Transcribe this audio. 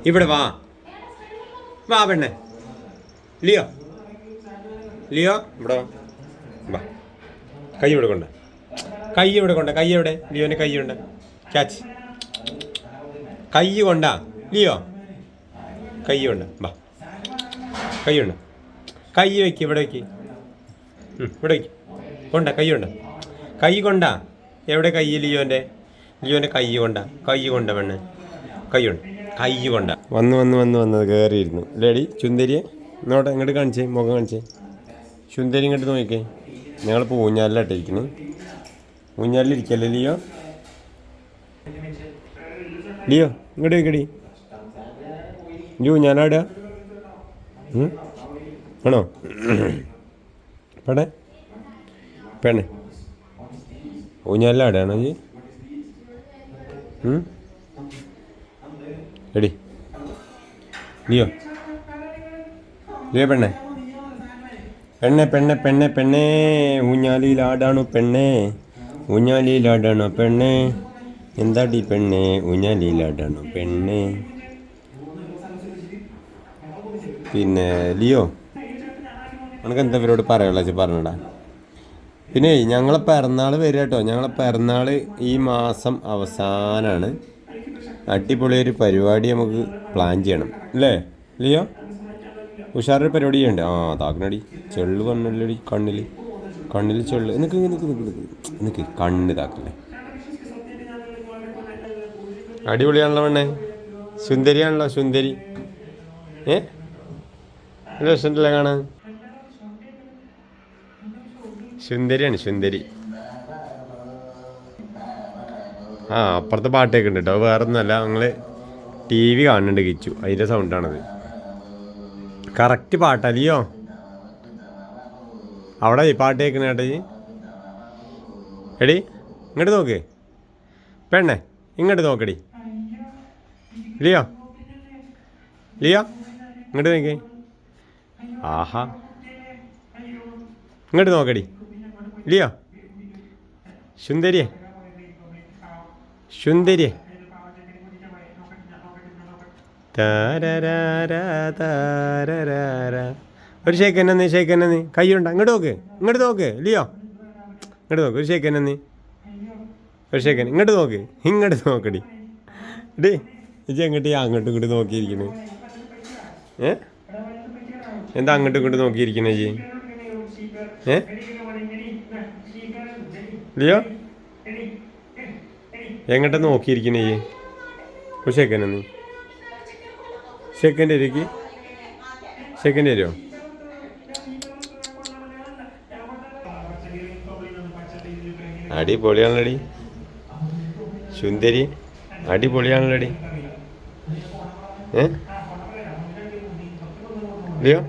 ഇവിടെ വാ വാ പെണ്ണെ. ലിയോ ലിയോ ഇവിടെ വാ. കൈ ഇവിടെ കൊണ്ട്, കൈ ഇവിടെ കൊണ്ട്. കൈ എവിടെ? ലിയോൻ്റെ കൈ കൊണ്ട് ക്യാച്ച്. കൈ കൊണ്ടാ ലിയോ? കൈ കൊണ്ട് വാ. കൈ കൊണ്ട്. കൈ വയ്ക്ക്, ഇവിടെ വയ്ക്ക്. ഇവിടെ വയ്ക്ക്. കൊണ്ട കൈ കൊണ്ട്. കൈ കൊണ്ടാ? എവിടെ കൈ ലിയോൻ്റെ? ലിയോൻ്റെ കൈ കൊണ്ടാ. കൈ കൊണ്ട പെണ്ണ്. കൈ കൊണ്ട്. കൈ കൊണ്ട. വന്നത് കയറിയിരുന്നു ലേഡി. ചുന്ദരിയെ നോട്ടെ ഇങ്ങോട്ട് കാണിച്ചേ, മുഖം കാണിച്ചേ. ചുന്ദരി ഇങ്ങോട്ട് നോക്കിക്കേ. ഞങ്ങളിപ്പോൾ ഊഞ്ഞാലിലാട്ടിരിക്കണേ. ഊഞ്ഞാലിലിരിക്കല്ലേ ലിയോ? ലിയോ ഇങ്ങോട്ട് വയ്ക്കടി. ലിയോ ഊഞ്ഞാലാടുക ആണോ? പെണ്ണെ പെണ്ണെ ഊഞ്ഞാലിലാടുകയാണോ ജി? എടി ലിയോ ലിയോ പെണ്ണെ പെണ്ണെ പെണ്ണെ പെണ്ണെ പെണ്ണെ ഊഞ്ഞാലിയിലാടാണോ പെണ്ണെ? ഊഞ്ഞാലിയിലാടാണോ പെണ്ണെ? എന്താടി പെണ്ണെ ഊഞ്ഞാലിയിലാടാണോ പെണ്ണെ? പിന്നെ ലിയോ നമുക്ക് എന്താ ഇവരോട് പറയാനുള്ള വെച്ചാൽ പറഞ്ഞടാ. പിന്നെ ഞങ്ങളെ പിറന്നാൾ വരിക കേട്ടോ. ഞങ്ങളെ പിറന്നാൾ ഈ മാസം അവസാനമാണ്. അടിപൊളിയൊരു പരിപാടി നമുക്ക് പ്ലാൻ ചെയ്യണം അല്ലേ ലിയോ? ഉഷാറൊരു പരിപാടി ചെയ്യണ്ടേ? ആ താക്കനടി. ചെള്ളു വന്നല്ലടി കണ്ണിൽ ചെള്ളു. നിനക്ക് കണ്ണ് താക്കല്ലേ. അടിപൊളിയാണല്ലോ പെണ്ണെ. സുന്ദരിയാണല്ലോ സുന്ദരി. നല്ല രസമുണ്ടല്ലേ കാണാൻ? സുന്ദരിയാണ് സുന്ദരി. ആ അപ്പുറത്തെ പാട്ടൊക്കെ ഉണ്ട് കേട്ടോ. വേറെ ഒന്നുമല്ല, ഞങ്ങൾ TV കാണുന്നുണ്ട് കിച്ചു, അതിൻ്റെ സൗണ്ടാണത്. കറക്റ്റ് പാട്ടല്ലയോ അവിടെ പാട്ട് കേൾക്കണ കേട്ടോ. എടി ഇങ്ങോട്ട് നോക്ക് പെണ്ണെ, ഇങ്ങോട്ട് നോക്കടി. ലിയോ ലിയോ ഇങ്ങോട്ട് നോക്കേ. ആഹാ ഇങ്ങോട്ട് നോക്കടി ലിയോ. സുന്ദരിയെ സുന്ദരിയെ ഒരു ഷേക്ക് തന്നെ ഷേക്ക് തന്നെ. കൈയുണ്ട ഇങ്ങോട്ട് നോക്ക് ലിയോ. ഇങ്ങോട്ട് നോക്ക്. ഒരു ഷേക്ക് തന്നെ ഒരു ഷേക്ക് തന്നെ. ഇങ്ങോട്ട് നോക്കടി. ഡേ ഇജ്ജ് എങ്ങോട്ട് അങ്ങോട്ടും ഇങ്ങോട്ട് നോക്കിയിരിക്കണേ? എന്താ അങ്ങോട്ടും ഇങ്ങോട്ട് നോക്കിയിരിക്കണേ ജി? ലിയോ എങ്ങോട്ടാ നോക്കിയിരിക്കണേ ജി? ഒരു ഷേക്ക് തന്നെ. സെക്കൻഡ് ഏരിയക്ക് സെക്കൻഡ് ഏരിയോ? അടിപൊളിയാണല്ലടി സുന്ദരി. അടിപൊളിയാണല്ലടി ലിയോ.